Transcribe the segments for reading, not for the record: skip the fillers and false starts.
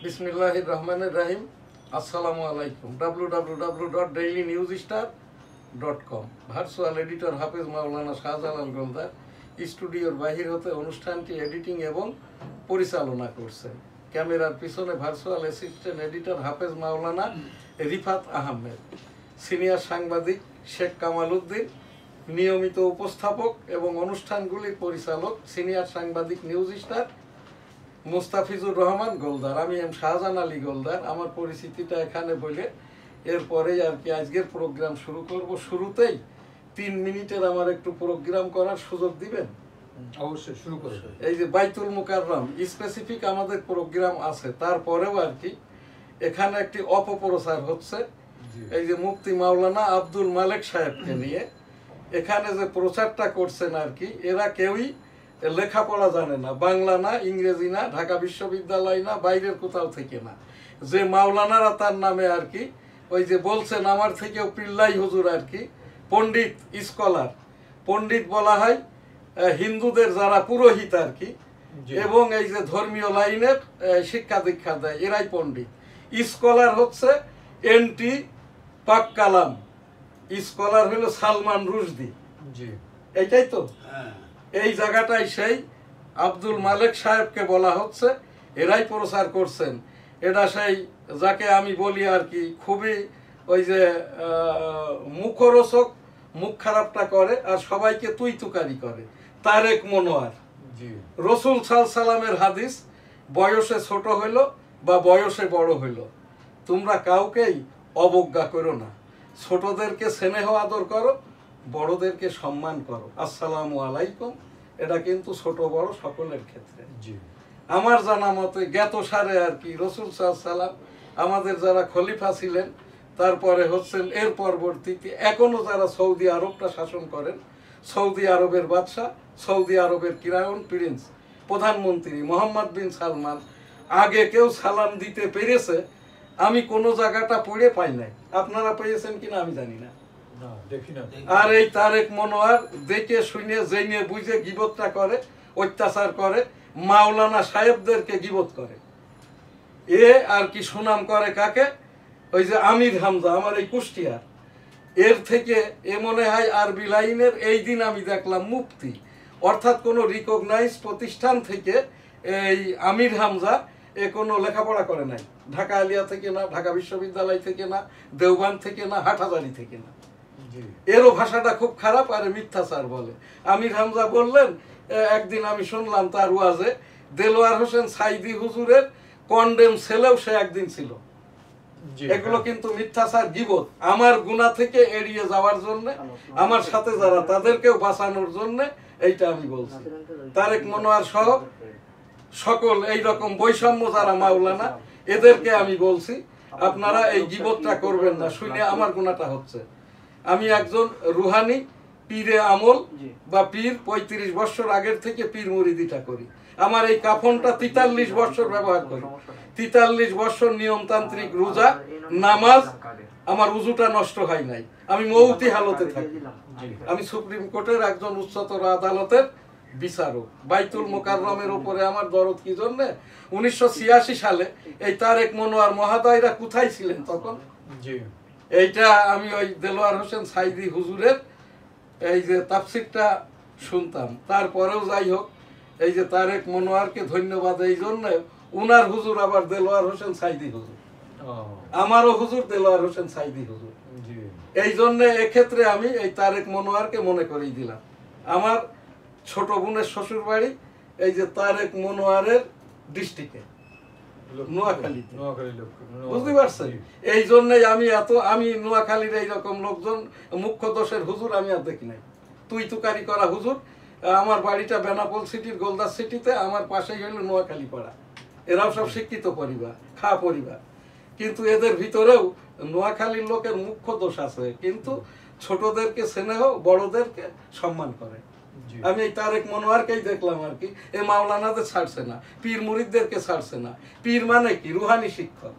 বিসমিল্লাহির রহমানির রহিম। আসসালামু আলাইকুম। www.dailynewsstar.com ভার্চুয়াল এডিটর হাফেজ মাওলানা শাহজালাল গোলদার স্টুডিওর বাহির হতে অনুষ্ঠানটি এডিটিং এবং পরিচালনা করছেন। ক্যামেরার পিছনে ভার্চুয়াল অ্যাসিস্ট্যান্ট এডিটর হাফেজ মাওলানা রিফাত আহমেদ, সিনিয়র সাংবাদিক শেখ কামাল উদ্দিন, নিয়মিত উপস্থাপক এবং অনুষ্ঠানগুলির পরিচালক সিনিয়র সাংবাদিক নিউজ স্টার মুস্তাফিজুর রহমান গোলদার। আমি এম শাহজাহান আলী গোলদার। আমার পরিচিতিটা এখানে বলে এরপরেই আর কি আজকের প্রোগ্রাম শুরু করব। শুরুতেই 3 মিনিটের আমার একটু প্রোগ্রাম করার সুযোগ দিবেন? অবশ্যই শুরু করুন। এই যে বাইতুল মুকাররম স্পেসিফিক আমাদের প্রোগ্রাম আছে, তারপরেও আর কি এখানে একটি অপপ্রচার হচ্ছে। এই যে মুফতি মাওলানা আব্দুল মালেক সাহেবকে নিয়ে এখানে যে প্রচারটা করছেন আর কি, এরা কেউই লেখাপড়া জানে না, বাংলা না, ইংরেজি না, ঢাকা বিশ্ববিদ্যালয় না, বাইরের কোথাও থেকে না। যে মাওলানারা তার নামে আর কি ওই যে বলছেন, আমার থেকেও পিল্লাই হুজুর আর কি পণ্ডিত, স্কলার। পণ্ডিত বলা হয় হিন্দুদের যারা পুরোহিত আর কি, এবং এই যে ধর্মীয় লাইনের শিক্ষা দীক্ষা দেয়, এরাই পণ্ডিত। স্কলার হচ্ছে এনটি পাক কালাম, স্কলার হলো সালমান রুশদি। এইটাই তো এই জায়গাটাই সেই আব্দুল মালেক সাহেবকে বলা হচ্ছে, এরাই প্রচার করছেন। এটা সেই যাকে আমি বলি আর কি খুবই ওই যে মুখরোচক, মুখ খারাপটা করে আর সবাইকে তুই তুকারি করে, তারেক মনোয়ার। রসুল সাল্লামের হাদিস, বয়সে ছোট হইল বা বয়সে বড় হইল, তোমরা কাউকেই অবজ্ঞা করো না, ছোটদেরকে স্নেহ আদর করো, বড়দেরকে সম্মান করো। আসসালামু আলাইকুম। এটা কিন্তু ছোট বড় সকলের ক্ষেত্রে। আমার জানা মতে জ্ঞাত সারে আর কি রসুল সাল্লাম আমাদের যারা খলিফা ছিলেন, তারপরে হচ্ছেন এর পরবর্তীতে এখনো যারা সৌদি আরবটা শাসন করেন, সৌদি আরবের বাদশাহ, সৌদি আরবের ক্রাউন প্রিন্স, প্রধানমন্ত্রী মোহাম্মদ বিন সালমান, আগে কেউ সালাম দিতে পেরেছে আমি কোনো জায়গাটা পড়ে পাই নাই। আপনারা পেয়েছেন কিনা আমি জানি না। আর এই তারেক মনোয়ার দেখে শুনে জেনে বুঝে গিবতটা করে, অত্যাচার করে, মাওলানা সাহেবদেরকে গিবত করে। এ আর কি সুনাম করে কাকে? ওই যে আমির হামজা, আমার এই কুষ্টিয়ার, এর থেকে এ মনে হয় আরবি লাইনের এই দিন আমি দেখলাম মুফতি, অর্থাৎ কোনো রিকগনাইজ প্রতিষ্ঠান থেকে এই আমির হামজা এ কোনো লেখাপড়া করে নাই। ঢাকা আলিয়া থেকে না, ঢাকা বিশ্ববিদ্যালয় থেকে না, দেওবান থেকে না, হাটহাজারী থেকে না। এরও ভাষাটা খুব খারাপ আর মিথ্যাচার বলে। আমির হামজা বললেন, একদিন আমি শুনলাম তার ওয়াজে, দেলোয়ার হোসেন সাইদি হুজুরের কন্ডেম ছেলেও সে একদিন ছিল। এগুলো কিন্তু মিথ্যাচার, গীবত। আমার গুনাহ থেকে এড়িয়ে যাওয়ার জন্য, আমার সাথে যারা তাদেরকেও বাঁচানোর জন্য এইটা আমি বলছি। তারেক মনোয়ার সহ সকল এই রকম বৈষম্য যারা মাওলানা, এদেরকে আমি বলছি আপনারা এই গীবতটা করবেন না। শুনে আমার গুনাহটা হচ্ছে। আমি একজন রুহানি পীরে আমল বা পীর, 35 বছর আগের থেকে পীর মুরিদিটা করি। আমার এই কাফনটা 43 বছর ব্যবহার করি। 43 বছর নিয়মতান্ত্রিক রোজা নামাজ, আমার উজুটা নষ্ট হয় নাই। আমি মৌতি হালতে থাকি। আমি সুপ্রিম কোর্টের একজন উচ্চতর আদালতের বিচারক। বাইতুল মুকাররমের উপরে আমার দরদ কি জন্যে? 1986 সালে এই তারেক মনোয়ার মহাদয়রা কোথায় ছিলেন তখন? এইটা আমি ওই দেলোয়ার হোসেন সাইদি হুজুরের এই যে তাফসিরটা শুনতাম। তারপরেও যাই হোক, এই যে তারেক মনোয়ারকে ধন্যবাদ এই জন্য, উনার হুজুর আবার দেলোয়ার হোসেন সাইদি হুজুর, আমারও হুজুর দেলোয়ার হোসেন সাইদি হুজুর। এই জন্য এক্ষেত্রে আমি এই তারেক মনোয়ারকে মনে করিয়ে দিলাম। আমার ছোট বোনের শ্বশুর বাড়ি এই যে তারেক মনোয়ারের ডিস্ট্রিক্টে, নোয়াখালীতে, বুঝতে পারছেন? এই জন্যই আমি নোয়াখালীর এইরকম লোকজন মুখ্য দোষের হুজুর আমি আর দেখি নাই। তুই তুকারি করা হুজুর। আমার বাড়িটা বেনাপোল সিটির গোলদাস সিটিতে, আমার পাশেই হইল নোয়াখালী পাড়া। এরাও সব শিক্ষিত পরিবার, খা পরিবার, কিন্তু এদের ভিতরেও নোয়াখালীর লোকের মুখ্য দোষ আছে, কিন্তু ছোটদেরকে স্নেহ, বড়দেরকে সম্মান করে। আমি এই তারেক মনোয়ারকেই দেখলাম আর কি, এ মাওলানাদের ছাড়ছে না, পীর মুরিদদেরকে ছাড়ছে না। পীর মানে কি? রুহানি শিক্ষক।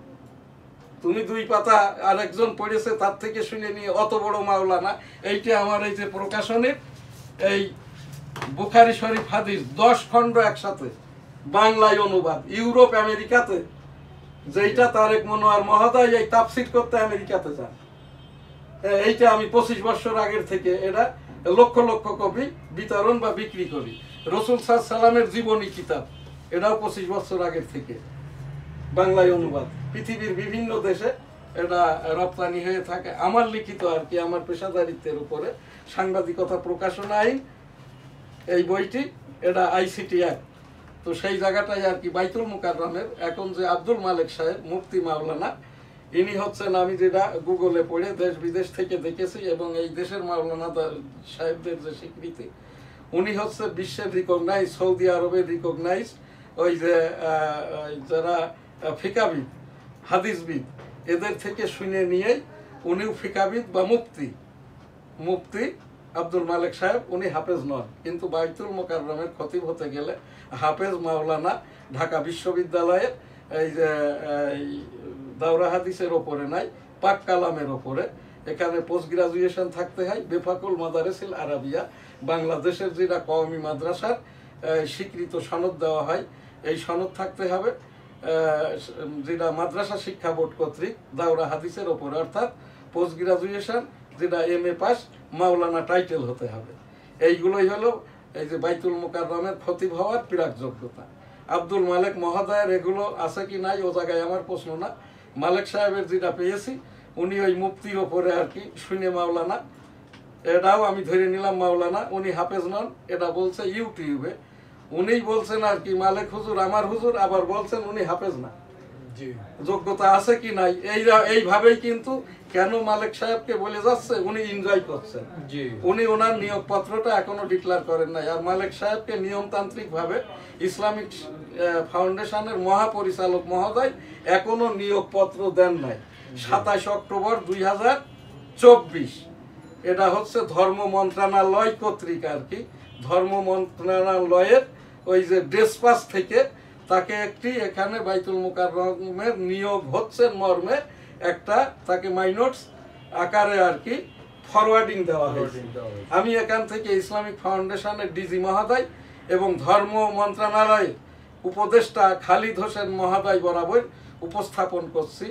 তুমি 2 পাতা আর একজন পড়েছে তার থেকে শুনে নিয়ে অত বড় মাওলানা। এইটা আমার এই যে প্রকাশনের এই বুখারী শরীফ হাদিস 10 খণ্ড একসাথে বাংলায় অনুবাদ, ইউরোপ আমেরিকাতে যেটা তারেক মনোয়ার মহোদয় এই তাফসীর করতে আমেরিকাতে যান। এইটা আমি 25 বছর আগের থেকে এটা লক্ষ লক্ষ কপি বিতরণ বা বিক্রি করি। রাসূল সাল্লাল্লাহু আলাইহি সাল্লামের জীবনী কিতাব, এটাও 25 বছর আগের থেকে বাংলায় অনুবাদ, পৃথিবীর বিভিন্ন দেশে এটা রপ্তানি হয়ে থাকে। আমার লিখিত আর কি, আমার পেশাদারিত্বের উপরে সাংবাদিকতা প্রকাশনা আইন, এই বইটি এটা আইসিটি অ্যাক্ট। তো সেই জায়গাটায় আর কি বাইতুল মুকাররমের এখন যে আব্দুল মালেক সাহেব মুফতি মাওলানা, ইনি হচ্ছেন, আমি যেটা গুগলে পড়ে দেশ বিদেশ থেকে দেখেছি এবং এই দেশের মাওলানা সাহেবদের যে স্বীকৃতি, উনি হচ্ছে বিশ্বের রিকগনাইজ, সৌদি আরবের রিকগনাইজ ওই যে যারা ফিকাবিদ হাদিসবিদ এদের থেকে শুনে নিয়েই উনিও ফিকাবিদ বা মুফতি আব্দুল মালেক সাহেব, উনি হাফেজ নন, কিন্তু বাইতুল মুকাররমের খতিব হতে গেলে হাফেজ মাওলানা ঢাকা বিশ্ববিদ্যালয়ের এই যে দাওরা হাদিসের ওপরে নাই, পাক কালামের ওপরে এখানে পোস্ট গ্রাজুয়েশন থাকতে হয়। বেফাকুল মাদারেসিল আরাবিয়া, বাংলাদেশের যেটা কওমি মাদ্রাসার স্বীকৃত সনদ দেওয়া হয়, এই সনদ থাকতে হবে, যেটা মাদ্রাসা শিক্ষা বোর্ড কর্তৃক দাওরা হাদিসের ওপরে, অর্থাৎ পোস্ট গ্রাজুয়েশন যেটা MA পাস, মাওলানা টাইটেল হতে হবে। এইগুলোই হলো এই যে বাইতুল মুকাররমের খতিব হওয়ার প্রাক যোগ্যতা। আব্দুল মালেক মহোদয়ের এগুলো আছে কি নাই ও জায়গায় আমার প্রশ্ন না। মালেক সাহেবের যেটা পেয়েছি, উনি ওই মুফতির ওপরে আর কি শুনে মাওলানা, এটাও আমি ধরে নিলাম মাওলানা, উনি হাফেজ নন, এটা বলছে ইউটিউবে। উনিই বলছেন আর কি মালেক হুজুর আমার হুজুর, আবার বলছেন উনি হাফেজ না। যোগ্যতা আছে কি নাই এইভাবেই কিন্তু কেন মালেক সাহেবকে বলে যাচ্ছে, উনি এনজয় করছেন। উনি ওনার নিয়োগপত্রটা এখনো ডিক্লেয়ার করেন নাই। আর মালেক সাহেবকে নিয়মতান্ত্রিক ভাবে ইসলামিক ফাউন্ডেশনের মহাপরিচালক মহোদয় এখনো নিয়োগপত্র দেন নাই। 27 অক্টোবর 2024 এটা হচ্ছে ধর্ম মন্ত্রণালয় কর্তৃক আর কি, ধর্ম মন্ত্রণালয়ের ওই যে ডেসপাস থেকে তাকে একটি এখানে বাইতুল মুকাররমের নিয়োগ হচ্ছে মর্মে একটা তাকে মাইনোটস আকারে আর কি ফরওয়ার্ডিং দেওয়া হয়েছে। আমি এখান থেকে ইসলামিক ফাউন্ডেশনের ডিজি মহোদয় এবং ধর্ম মন্ত্রণালয়ের উপদেষ্টা খালিদ হোসেন মহোদয় বরাবর উপস্থাপন করছি।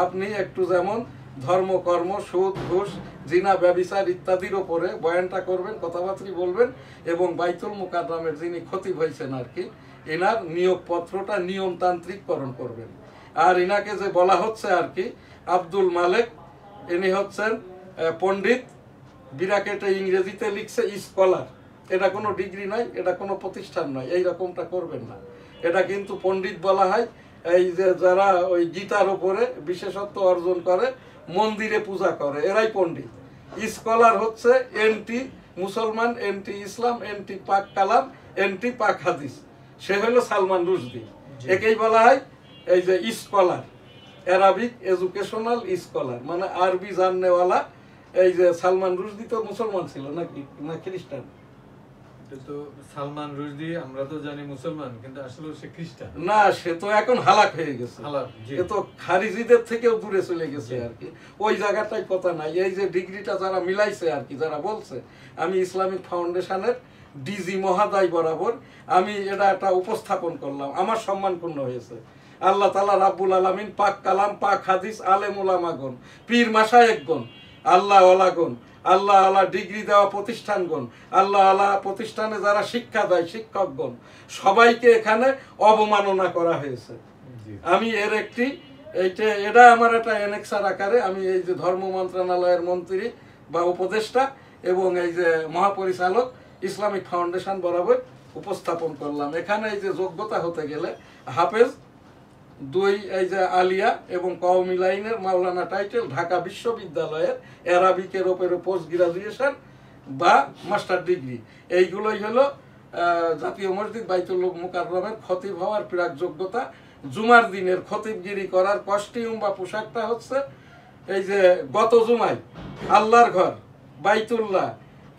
আপনি একটু যেমন ধর্মকর্ম, সুদ, ঘুষ, জিনা, ব্যভিচার ইত্যাদির ওপরে বয়ানটা করবেন, কথাবার্তা বলবেন এবং বাইতুল মুকাররমের যিনি খতিব হয়েছেন আর কি, এনার নিয়োগপত্রটা নিয়মতান্ত্রিককরণ করবেন। আর ইনাকে যে বলা হচ্ছে আর কি আব্দুল মালেক, ইনি হচ্ছেন পণ্ডিত, বিরাকেটে ইংরেজিতে লিখছে স্কলার। এটা কোনো ডিগ্রি নয়, এটা কোনো প্রতিষ্ঠান নয়, এই রকমটা করবেন না। এটা কিন্তু পণ্ডিত বলা হয় এই যে যারা ওই গীতার উপরে বিশেষত্ব অর্জন করে, মন্দিরে পূজা করে, এরাই পণ্ডিত। স্কলার হচ্ছে এন্টি মুসলমান, এন্টি ইসলাম, এন্টি পাক কালাম, এন্টি পাক হাদিস। সে হলো সালমান রুশদি, একেই বলা হয় এই যে স্কলার, অ্যারাবিক এডুকেশনাল স্কলার, মানে আরবি জাননেওয়ালা। এই যে সালমান রুশদি তো মুসলমান ছিল নাকি না খ্রিস্টান? তো সালমান রুশদি আমরা তো জানি মুসলমান, কিন্তু আসলে সে খ্রিস্টান না, সে তো এখন হালাক হয়ে গেছে, সে তো খারিজিদের থেকেও দূরে চলে গেছে আর কি। ওই জায়গাটাই কথা নাই। এই যে ডিগ্রিটা যারা মিলাইছে আর কি, যারা বলছে, আমি ইসলামিক ফাউন্ডেশনের ডিজি মহোদয় বরাবর আমি এটা একটা উপস্থাপন করলাম, আমার সম্মানপূর্ণ হয়েছে। আল্লাহ তাআলা রাব্বুল আলামিন পাক কালাম, পাক হাদিস, আলেম উলামাগণ, পীর মাশায়েখগণ, আল্লাহ ওয়ালাগণ, আল্লাহ আল্লাহ ডিগ্রি দেওয়া প্রতিষ্ঠানগণ, আল্লাহ আল্লাহ প্রতিষ্ঠানে যারা শিক্ষা দেয় শিক্ষকগণ, সবাইকে এখানে অবমাননা করা হয়েছে। আমি এর একটি এটা আমার একটা এনেক্সার আকারে আমি এই যে ধর্ম মন্ত্রণালয়ের মন্ত্রী বা উপদেষ্টা এবং এই যে মহাপরিচালক ইসলামিক ফাউন্ডেশন বরাবর উপস্থাপন করলাম। এখানে এই যে যোগ্যতা হতে গেলে হাফেজ 2 এই যে আলিয়া এবং কওমি লাইনের মাওলানা টাইটেল, ঢাকা বিশ্ববিদ্যালয়ের অ্যারাবিকের ওপরে পোস্ট গ্রাজুয়েশন বা মাস্টার ডিগ্রি, এইগুলোই হলো জাতীয় মসজিদ বাইতুল মুকাররমের খতিব হওয়ার প্রাক যোগ্যতা। জুমার দিনের খতিবগিরি করার কস্টিউম বা পোশাকটা হচ্ছে এই যে গত জুমায় আল্লাহর ঘর বাইতুল্লাহ,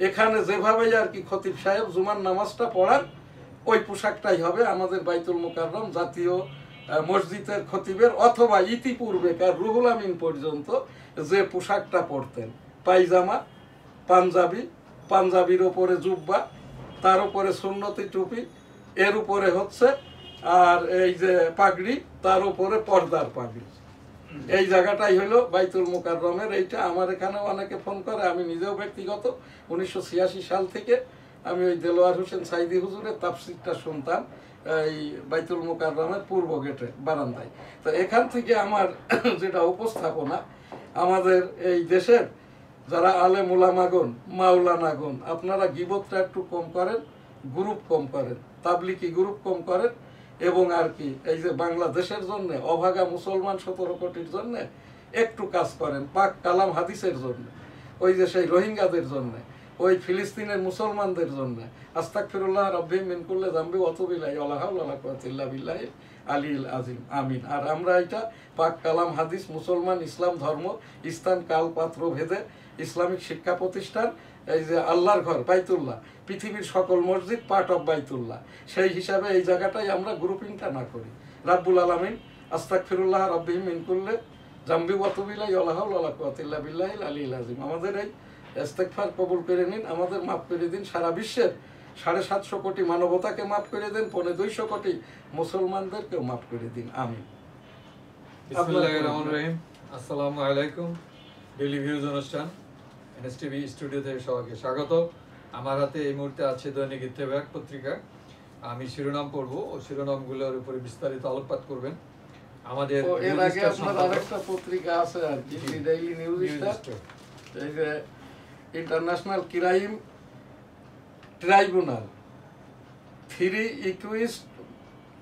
এখানে যেভাবেই আর কি খতিব সাহেব জুমার নামাজটা পড়ার ওই পোশাকটাই হবে আমাদের বাইতুল মুকাররম জাতীয় মসজিদের খতিবের, অথবা ইতিপূর্বেকার রুহুল আমিন পর্যন্ত যে পোশাকটা পরতেন, পায়জামা, পাঞ্জাবি, পাঞ্জাবির ওপরে জুব্বা, তার উপরে সুন্নতি টুপি, এর উপরে হচ্ছে আর এই যে পাগড়ি তার উপরে পর্দার পাগড়ি। এই জায়গাটাই হলো বাইতুল মুকাররমের। এইটা আমার এখানেও অনেকে ফোন করে, আমি নিজেও ব্যক্তিগত 1986 সাল থেকে আমি ওই দেলোয়ার হোসেন সাইদি হুজুরের তাফসীরটা শুনতাম এই বাইতুল মুকাররমের পূর্ব গেটে বারান্দায়। তো এখান থেকে আমার যেটা উপস্থাপনা, আমাদের এই দেশের যারা আলেম উলামাগণ, মাওলানাগণ, আপনারা গীবতটা একটু কম করেন, গ্রুপ কম করেন, তাবলিকি গ্রুপ কম করেন, এবং আর কি এই যে বাংলাদেশের জন্য অভাগা মুসলমান 17 কোটির জন্য একটু কাজ করেন, পাক কালাম হাদিসের জন্য, ওই যে সেই রোহিঙ্গাদের জন্য, ওই ফিলিস্তিনের মুসলমানদের জন্য। আস্তাগফিরুল্লাহ রাব্বি মিন কুল্লি যামবি ওয়া আতুবু ইলাইহি ওয়া লা হাওলা ওয়া লা কুওয়াতা ইল্লা বিল্লাহি আলিল আজিম, আমিন। আর আমরা এটা পাক কালাম হাদিস, মুসলমান, ইসলাম ধর্ম, স্থান কাল পাত্র ভেদে ইসলামিক শিক্ষা প্রতিষ্ঠান, এই যে আল্লাহর ঘর বাইতুল্লাহ, পৃথিবীর সকল মসজিদ পার্ট অফ বাইতুল্লাহ, সেই হিসাবে এই জায়গাটাই আমরা গ্রুপিংটা না করি। রাব্বুল আলামিন আস্তাগফিরুল্লাহ রাব্বি মিন কুল্লি যামবি ওয়া আতুবু ইলাইহি ওয়া লা হাওলা ওয়া লা কুওয়াতা ইল্লা বিল্লাহিল আলিয়্যিল আযীম। আমাদের এই ইস্তেগফার কবুল করে নিন, আমাদের মাফ করে দিন, সারা বিশ্বের 750 কোটি মানবতাকে মাফ করে দেন, 250 কোটি মুসলমানদেরকেও মাফ করে দিন, আমিন। বিসমিল্লাহির রহমানির রহিম। আসসালামু আলাইকুম। ডেইলি ভিউজ অনুষ্ঠান এনএসটিভি স্টুডিও থেকে সবাইকে স্বাগত। আমার হাতে এই মুহূর্তে আছে দৈনিক ইত্তেফাক পত্রিকা। আমি শিরোনাম পড়ব ও শিরোনামগুলোর উপরে বিস্তারিত আলোকপাত করবেন আমাদের। এর আগে আপনার আরেকটা পত্রিকা আছে আর কি, ডেইলি নিউজ স্টার, এই যে ইন্টারন্যাশনাল ক্রাইম ট্রাইব্যুনাল 3 ইকুইস্ট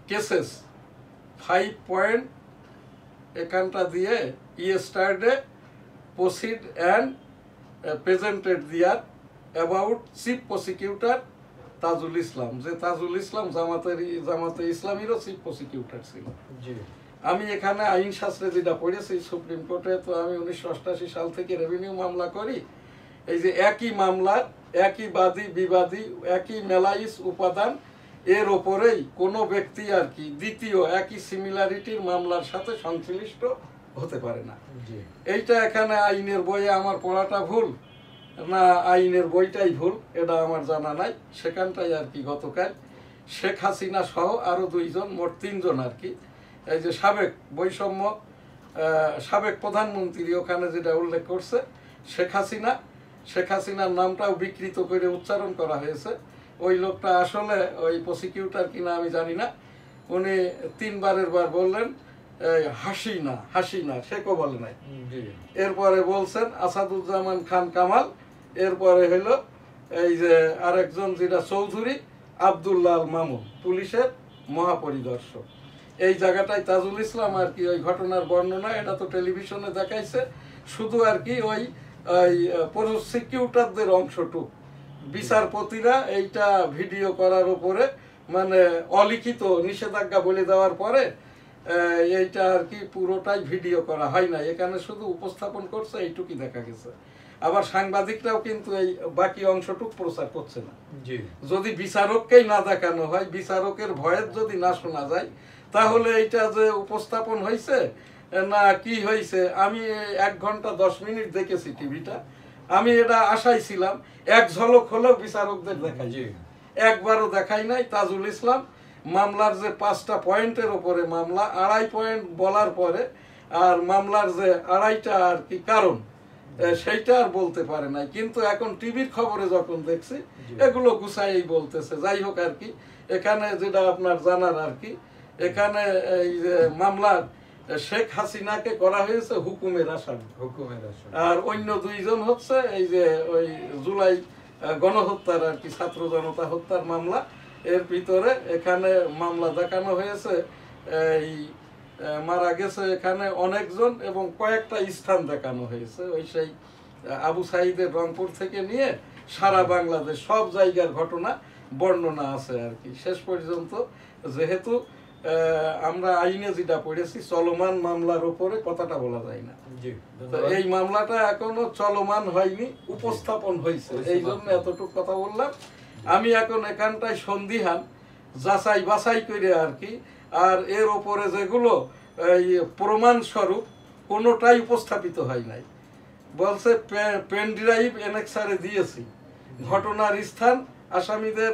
কেসেস 5 পয়েন্ট এখানটা দিয়ে yesterday proceed and presented there about chief prosecutor Tajul Islam, যে তাজুল ইসলাম জামাতে ইসলামীরও চিফ প্রসিকিউটর ছিল। আমি এখানে আইন শাস্ত্রে যেটা পড়েছি সুপ্রিম কোর্টে, তো আমি 1988 সাল থেকে রেভিনিউ মামলা করি। এই যে একই মামলার একই বাদী বিবাদী একই মেলাইস উপাদান, এর ওপরেই কোনো ব্যক্তি আর কি দ্বিতীয় একই সিমিলারিটির মামলার সাথে সংশ্লিষ্ট হতে পারে না। এইটা এখানে আইনের বইয়ে আমার পড়াটা ভুল না আইনের বইটাই ভুল এটা আমার জানা নাই। সেখানটাই আর কি গতকাল শেখ হাসিনা সহ আরো 2 জন, মোট 3 জন আর কি, এই যে সাবেক বৈষম্য সাবেক প্রধানমন্ত্রী ওখানে যেটা উল্লেখ করছে শেখ হাসিনার নামটাও বিকৃত করে উচ্চারণ করা হয়েছে। ওই লোকটা আসলে ওই প্রসিকিউটর কিনা আমি জানি না, উনি 3 বারের বার বললেন হাসিনা, শেখও বলে নাই। এরপরে বলছেন আসাদুজ্জামান খান কামাল, এরপরে হলো এই যে আরেকজন যেটা চৌধুরী আব্দুল্লাহ মামুন, পুলিশের মহাপরিদর্শক। এই জায়গাটায় তাজুল ইসলাম আর কি ওই ঘটনার বর্ণনা, এটা তো টেলিভিশনে দেখাইছে, শুধু আর কি ওই প্রসিকিউটরদের অংশটুকু বিচারপতিরা এইটা ভিডিও করার উপরে মানে অলিখিত নিষেধাজ্ঞা বলে দেওয়ার পরে এইটা আর কি পুরোটাই ভিডিও করা হয় না, এখানে শুধু উপস্থাপন করছে এইটুকুই দেখা গেছে। আবার সাংবাদিকরাও কিন্তু এই বাকি অংশটুকু প্রচার করছে না। যদি বিচারককেই না দেখানো হয়, বিচারকের ভয়ের যদি না শোনা যায়, তাহলে এইটা যে উপস্থাপন হয়েছে না কি হয়েছে, আমি 1 ঘন্টা 10 মিনিট দেখেছি টিভিটা, আমি এটা আশাই ছিলাম 1 ঝলক হলেও বিচারকদের দেখাই, একবারও দেখাই নাই। তাজুল ইসলাম মামলার যে 5টা পয়েন্টের উপরে মামলা, 2.5 পয়েন্ট বলার পরে আর মামলার যে 2.5টা আর কি কারণ সেইটা আর বলতে পারে নাই। কিন্তু এখন টিভির খবরে যখন দেখছি এগুলো গুছাই বলতেছে। যাই হোক আর কি, এখানে যেটা আপনার জানার আর কি, এখানে এই যে মামলার শেখ হাসিনাকে করা হয়েছে হুকুমের আসামি, আর অন্য 2 জন হচ্ছে এই যে ওই জুলাই গণহত্যার আর কি ছাত্র জনতা হত্যার মামলা, এর ভিতরে এখানে মামলা দেখানো হয়েছে এই মারা গেছে এখানে অনেকজন এবং কয়েকটা স্থান দেখানো হয়েছে। ওই সেই আবু সাইদের রংপুর থেকে নিয়ে সারা বাংলাদেশ সব জায়গার ঘটনা বর্ণনা আছে আর কি। শেষ পর্যন্ত যেহেতু আমরা আইনে যেটা পড়েছি চলমান মামলার উপরে কথাটা বলা যায় না, তো এই মামলাটা এখনো চলমান হয়নি, উপস্থাপন হয়েছে, এই জন্য এতটুকু কথা বললাম। আমি এখন এখানটায় সন্দিহান, যাচাই বাছাই করে আর কি, আর এর ওপরে যেগুলো প্রমাণ স্বরূপ কোনোটাই উপস্থাপিত হয় নাই। বলছে পেন ড্রাইভ এনেক্সারে দিয়েছি, ঘটনার স্থান আসামিদের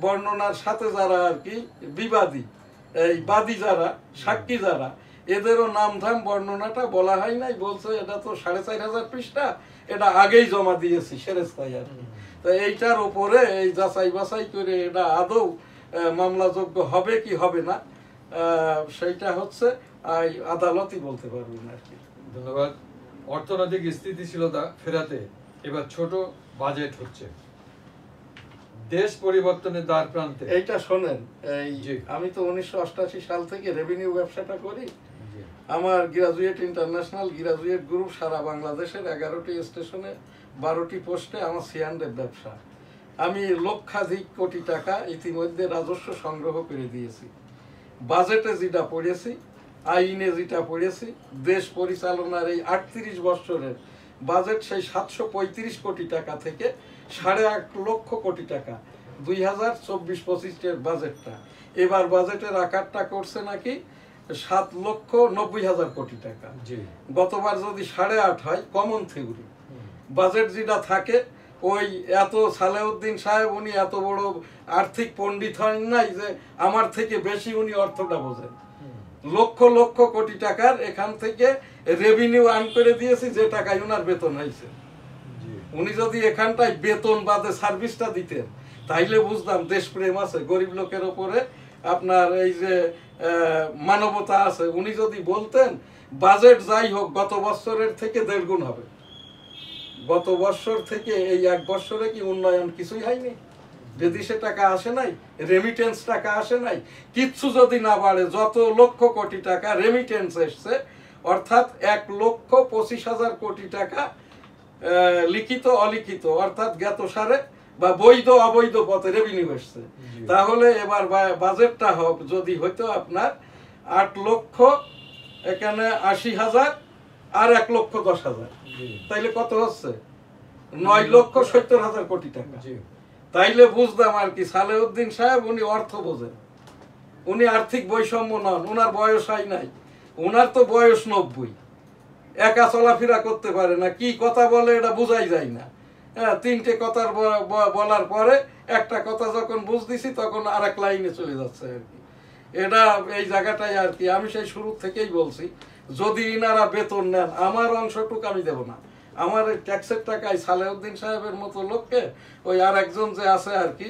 বর্ণনার সাথে যারা আর কি বিবাদী এই বাদী যারা, সাক্ষী যারা, এদেরও নাম ধাম বর্ণনাটা বলা হয় নাই। বলছে এটা তো 4500 পৃষ্ঠা, এটা আগেই জমা দিয়েছি সেরেস্তায় আর কি। তো এইটার উপরে এই যাচাই বাছাই করে এটা আদৌ মামলাযোগ্য হবে কি হবে না, সেইটা হচ্ছে আদালতই বলতে পারবেন আর কি। ধন্যবাদ। অর্থনৈতিক স্থিতিশীলতা ফেরাতে এবার ছোট বাজেট হচ্ছে, দেশ পরিবর্তনের দ্বার প্রান্তে। এইটা শোনেন, এই আমি তো 1988 সাল থেকে রেভিনিউ ব্যবসাটা করি। আমার গ্রাজুয়েট ইন্টারন্যাশনাল গ্রাজুয়েট গ্রুপ সারা বাংলাদেশের 11টি স্টেশনে 12টি পোস্টে আমার সিয়ান্ডের ব্যবসা। আমি লক্ষাধিক কোটি টাকা ইতিমধ্যে রাজস্ব সংগ্রহ করে দিয়েছি। বাজেটে যেটা পড়েছি, আইনে যেটা পড়েছি, দেশ পরিচালনার এই 38 বছরের বাজেট সেই 735 কোটি টাকা থেকে 8.5 লক্ষ কোটি টাকা 2024-25 বাজেটটা। এবার বাজেটের আকারটা করছে নাকি 7,90,000 কোটি টাকা। গতবার যদি 8.5 হয়, কমন থিওরি বাজেট যেটা থাকে, ওই এত সালেউদ্দিন সাহেব উনি এত বড় আর্থিক পণ্ডিত হন নাই যে আমার থেকে বেশি উনি অর্থটা বোঝেন। লক্ষ লক্ষ কোটি টাকার এখান থেকে রেভিনিউ আর্ন করে দিয়েছি, যে টাকায় ওনার বেতন হয়েছে। উনি যদি এখানটায় বেতন বাদে সার্ভিসটা দিতেন, তাইলে বুঝতাম দেশপ্রেম আছে, গরিব লোকের ওপরে আপনার এই যে মানবতা আছে। উনি যদি বলতেন বাজেট যাই হোক গত বছরের থেকে 1.5 গুণ হবে, গত বছর থেকে এই 1 বছরে কি উন্নয়ন কিছুই হয়নি? বিদেশে টাকা আসে নাই, রেমিটেন্স টাকা আসে নাই, কিচ্ছু যদি না বাড়ে, যত লক্ষ কোটি টাকা রেমিটেন্স এসছে, অর্থাৎ 1,25,000 কোটি টাকা লিখিত অলিখিত অর্থাৎ জ্ঞাতসারে বা বৈধ অবৈধ পথে রেভিনিউ এসছে। তাহলে এবার বাজেটটা হবে যদি হইতো আপনার 8,80,000 আর 1,10,000, তাইলে কত হচ্ছে? 9,70,000 কোটি টাকা। তাইলে বুঝতাম আর কি সালেউদ্দিন সাহেব উনি অর্থ বোঝেন, উনি আর্থিক বৈষম্য নন, ওনার বয়স হয় নাই, ওনার তো বয়স 90, একা চলাফেরা করতে পারে না, কি কথা বলে এটা বোঝাই যায় না। হ্যাঁ, 3টে কথার বলার পরে একটা কথা যখন বুঝতেছি তখন আর এক লাইনে চলে যাচ্ছে আর কি। এটা এই জায়গাটাই আর কি আমি সেই শুরু থেকেই বলছি, যদি ইনারা বেতন নেন আমার অংশটুকু আমি দেব না। আমার ট্যাক্সের টাকায় সালেউদ্দিন সাহেবের মতো লোককে, ওই আর একজন যে আছে আর কি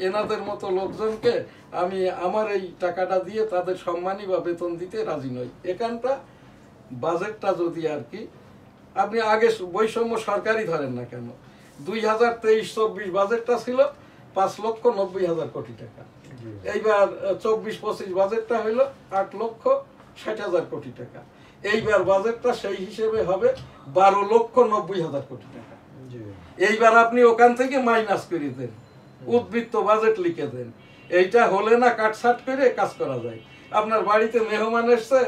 এনাদের মতো লোকজনকে আমি আমার এই টাকাটা দিয়ে তাদের সম্মানী বা বেতন দিতে রাজি নই। এখানটা বাজেটটা যদি আর কি আপনি আগে বৈষম্য সরকারই ধরেন না কেন, 2023-24 বাজেটটা ছিল 5,90,000 কোটি টাকা। এইবার 24-25 বাজেটটা হইল 8,60,000 কোটি টাকা। এইবার বাজেটটা সেই হিসেবে হবে 12,90,000 কোটি টাকা। এইবার আপনি ওখান থেকে মাইনাস করে দেন, উদ্বৃত্ত বাজেট লিখে দেন। এইটা হলে না কাটছাট করে কাজ করা যায়। আপনার বাড়িতে মেহমান এসছে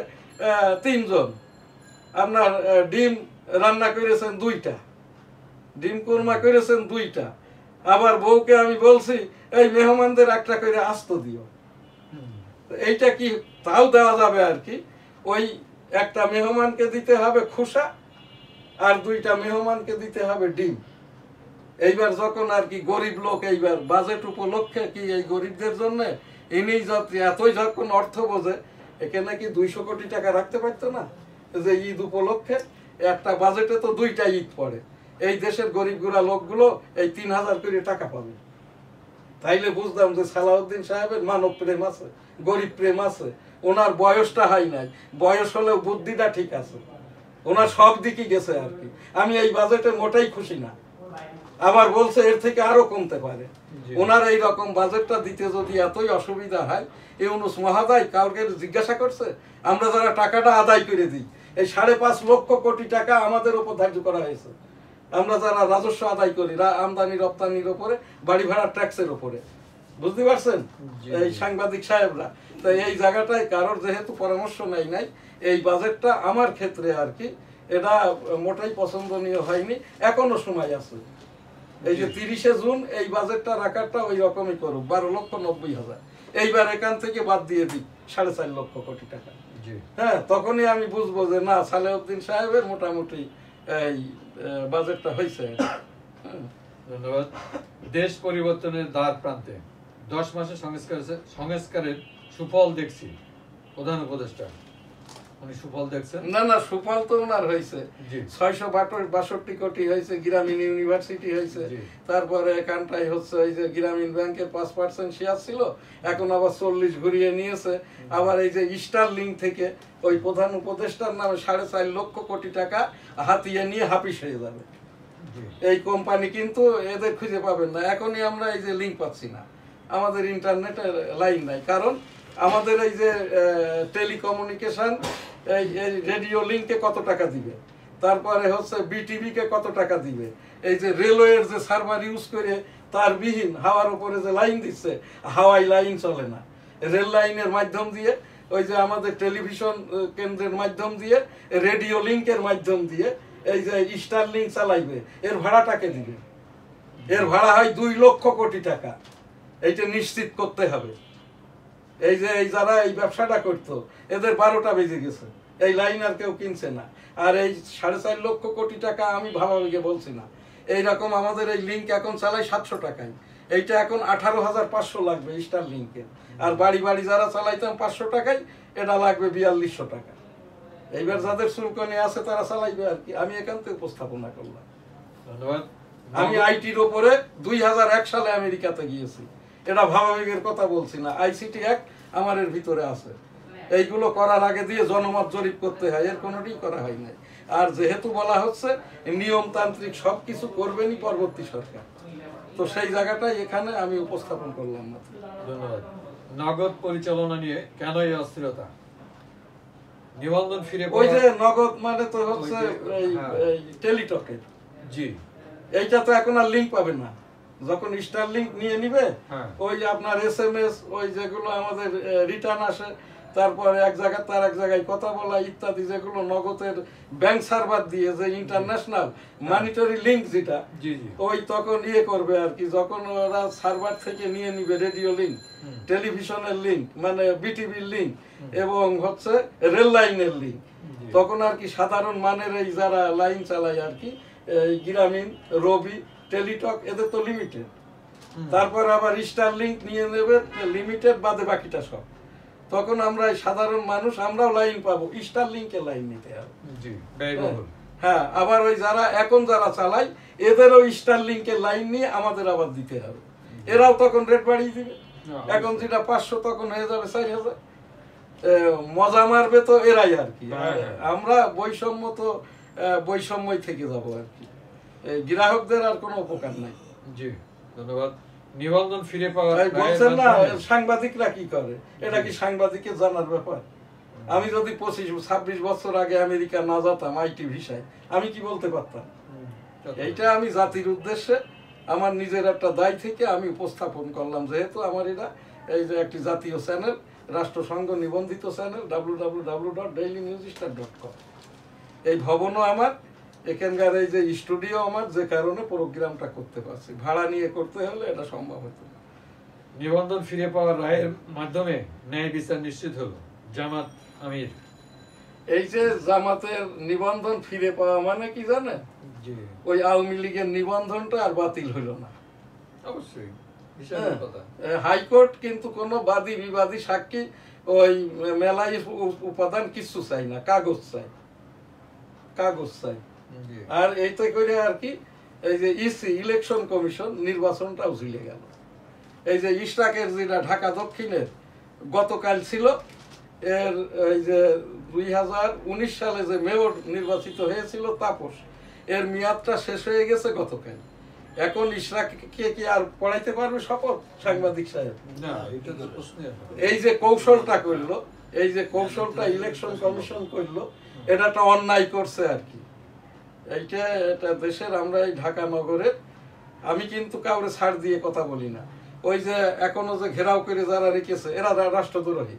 3 জন, আপনার ডিম রান্না করেছেন 2টা, ডিম কুরমা করেছেন 2টা, আবার বউকে আমি বলছি এই মেহমানদের একটা করে আস্ত দিও। এইটা কি তাও দেওয়া যাবে আর কি, ওই একটা মেহমানকে দিতে হবে খোসা আর 2টা মেহমানকে দিতে হবে ডিম। এইবার যখন আর কি গরিব লোক, এইবার বাজেট উপলক্ষে কি এই গরিবদের জন্য ইনি এতই যখন অর্থ বোঝে, এখানে কি 200 কোটি টাকা রাখতে পারতো না? যে ঈদ উপলক্ষে একটা বাজেটে তো 2টা ঈদ পড়ে, এই দেশের গরিব গুড়া লোকগুলো এই 3,000 করে টাকা পাবে। তাইলে বুঝতাম যে সালাউদ্দিন সাহেবের মানব প্রেম আছে, গরিব প্রেম আছে। ওনার বয়সটা হয় নাই, বয়স হলেও বুদ্ধিটা ঠিক আছে, ওনার সব দিকই গেছে আর কি। আমি এই বাজেটে মোটেই খুশি না। আবার বলছে এর থেকে আরো কমতে পারে। ওনার এই রকম বাজেটটা দিতে যদি এতই অসুবিধা হয়, ইউনূস মহোদয় কাউকে জিজ্ঞাসা করছে? আমরা যারা টাকাটা আদায় করে দিই, এই 5.5 লক্ষ কোটি টাকা আমাদের উপর ধার্য করা হয়েছে। আমরা যারা রাজস্ব আদায় করি আমদানি রপ্তানির উপরে, বাড়ি ভাড়ার ট্যাক্সের উপরে, বুঝতে পারছেন এই সাংবাদিক সাহেবরা। তো এই জায়গাটায় কারোর যেহেতু পরামর্শ নাই, এই বাজেটটা আমার ক্ষেত্রে আর কি এটা মোটেই পছন্দনীয় হয়নি। এখনো সময় আছে, এই যে 30শে জুন এই বাজেটটা রাখারটা ওই রকমই করুক, 12,90,000। এইবার এখান থেকে বাদ দিয়ে দিই 4.5 লক্ষ কোটি টাকা। হ্যাঁ, তখনই আমি বুঝবো যে না, সালেউদ্দিন সাহেবের মোটামুটি এই বাজেটটা হয়েছে। ধন্যবাদ। দেশ পরিবর্তনের দ্বার প্রান্তে 10 মাসে সংস্কারের সুফল দেখছি প্রধান উপদেষ্টা, উনি সুফল দেখছেন? না না, সুফল তো ওনার হয়েছে। জি। 662 কোটি হয়েছে, গ্রামীণ ইউনিভার্সিটি হয়েছে, জি। তারপরে এখানটাই হচ্ছে এই যে গ্রামীণ ব্যাংকের 5% শেয়ার ছিল, এখন আবার 40 ঘুরিয়ে নিয়েছে। আবার এই যে স্টারলিংক থেকে ওই প্রধান উপদেষ্টার নামে 4.5 লক্ষ কোটি টাকা হাতিয়ে নিয়ে হাফিস হয়ে যাবে। জি। এই কোম্পানি কিন্তু এদের খুঁজে পাবেন না। এখনই আমরা এই যে লিংক পাচ্ছি না, আমাদের ইন্টারনেটের লাইন নাই, কারণ আমাদের এই যে টেলিকমিউনিকেশন, এই রেডিও লিংকে কত টাকা দিবে, তারপরে হচ্ছে বিটিভি কে কত টাকা দিবে, এই যে রেলওয়ের যে সার্ভার ইউজ করে তার বিহীন হাওয়ার উপরে যে লাইন দিচ্ছে, হাওয়াই লাইন চলে না, রেল লাইনের মাধ্যম দিয়ে, ওই যে আমাদের টেলিভিশন কেন্দ্রের মাধ্যম দিয়ে, রেডিও লিংকের মাধ্যম দিয়ে এই যে স্টার লিংক চালাইবে, এর ভাড়াটাকে দিবে। এর ভাড়া হয় 2 লক্ষ কোটি টাকা। এইটা নিশ্চিত করতে হবে। এই যে এই যারা এই ব্যবসাটা করতো, এদের 12টা বেজে গেছে, এই লাইন আর কেউ কিনছে না। আর এই 4.5 লক্ষ কোটি টাকা আমি ভাবাবেগে বলছি না, এইরকম আমাদের এই লিংক এখন চালাই 700 টাকায়। এইটা এখন 18,500 লাগবে স্টার লিংকের। আর বাড়ি বাড়ি যারা চালাইতাম 500 টাকায়, এটা লাগবে 4200 টাকা। এইবার যাদের শুল্কনি আছে তারা চালাইবে আর কি। আমি এখান থেকে উপস্থাপনা করলাম। ধন্যবাদ। আমি আইটির ওপরে 2001 সালে আমেরিকাতে গিয়েছি, এটা ভাবাবেগের কথা বলছি না, আইসিটি অ্যাক্ট আমার এর ভিতরে আছে। এইগুলো করার আগে দিয়ে জনমত জরিপ করতে হয়, এর কোনোটাই করা হয় নাই। আর যেহেতু বলা হচ্ছে নিয়মতান্ত্রিক সবকিছু করবেনই পরবর্তী সরকার, তো সেই জায়গাটাই এখানে আমি উপস্থাপন করলাম মাত্র। ধন্যবাদ। নগদ পরিচালনা নিয়ে কেন এই অস্থিরতা? নিবন্ধন ফিরে ওই যে নগদ মানে তো হচ্ছে এই টেলিটকের, জি, এইটা তো এখন আর লিংক পাবে না। যখন স্টার লিংক নিয়ে নিবে, ওই আপনার SMS, ওই যেগুলো আমাদের রিটার্ন আসে, তারপরে এক জায়গা তার এক জায়গায় কথা বলা ইত্যাদি, যেগুলো নগদের ব্যাংক সার্ভার দিয়ে যে ইন্টারন্যাশনাল মানিটারি লিংক যেটা, ওই তখন করবে আর কি। যখন ওরা সার্ভার থেকে নিয়ে নিবে রেডিও লিংক, টেলিভিশনের লিংক মানে বিটিভির লিংক এবং হচ্ছে রেল লাইনের লিংক, তখন আর কি সাধারণ মানের এই যারা লাইন চালায় আর কি, গ্রামীণ, রবি, টেলিটক, এদের তো লিমিটেড। তারপর আবার স্টার লিংক নিয়ে নেবে লিমিটেড, বাদে বাকিটা সব। তখন আমরা সাধারণ মানুষ আমরাও লাইন পাবো, স্টার লিংকে লাইন নিতে হবে। হ্যাঁ, আবার ওই যারা এখন যারা চালায় এদেরও স্টার লিংকের লাইন নিয়ে আমাদের আবার দিতে হবে। এরাও তখন রেট বাড়িয়ে দিবে। এখন যেটা 500 তখন হয়ে যাবে 4000। মজা মারবে তো এরাই আর কি। আমরা বৈষম্য তো বৈষম্যই থেকে যাব আর কি, গ্রাহকদের আর কোনো উপকার নাই। জি, ধন্যবাদ। নিবন্ধন ফিরে পাওয়া বলছেন না সাংবাদিকরা কি করে, এটা কি সাংবাদিকের জানার ব্যাপার? আমি যদি 25-26 বছর আগে আমেরিকা না যেতাম আইটি ভিসায়, আমি কি বলতে পারতাম? এইটা আমি জাতির উদ্দেশ্যে আমার নিজের একটা দায় থেকে আমি উপস্থাপন করলাম, যেহেতু আমার এটা এই যে একটি জাতীয় চ্যানেল, রাষ্ট্রসংঘ নিবন্ধিত চ্যানেল www.dailynewsstar.com। এই ভবনও আমার, এখানকার এই যে স্টুডিও আমার, যে কারণে প্রোগ্রামটা করতে পারছি। ভাড়া নিয়ে করতে হলে এটা সম্ভব হতো না। নিবন্ধন ফিরে পাওয়ার রায়ের মাধ্যমে ন্যায় বিচার নিশ্চিত হলো জামাত আমির। এই যে জামাতের নিবন্ধন ফিরে পাওয়া মানে কি জানেন? ওই আওয়ামী লীগের নিবন্ধনটা আর বাতিল হলো না। অবশ্যই হাইকোর্ট কিন্তু কোনো বাদী বিবাদী সাক্ষী ওই মেলাই উপাদান কিছু চাই না, কাগজ চাই, কাগজ চাই। আর এইটা করে আর কি এই যে ইলেকশন কমিশন নির্বাচনটাও ঝুলে গেল। এই যে ইশরাকের যেটা ঢাকা দক্ষিণের গতকাল ছিল, এর এই যে 2019 সালে যে মেয়র নির্বাচিত হয়েছিল তাপস, এর মেয়াদটা শেষ হয়ে গেছে গতকাল। এখন ইশরাককে কি আর পড়াইতে পারবে শপথ সাংবাদিক সাহেব? না, এটা তো প্রশ্ন। এই যে কৌশলটা করলো, এই যে কৌশলটা ইলেকশন কমিশন করলো, এটা একটা অন্যায় করছে আর কি। এটা দেশের, আমরা এই ঢাকা নগরের, আমি কিন্তু কাউরে ছাড় দিয়ে কথা বলি না। ওই যে এখনো যে ঘেরাও করে যারা রেখেছে, এরা রাষ্ট্রদ্রোহী।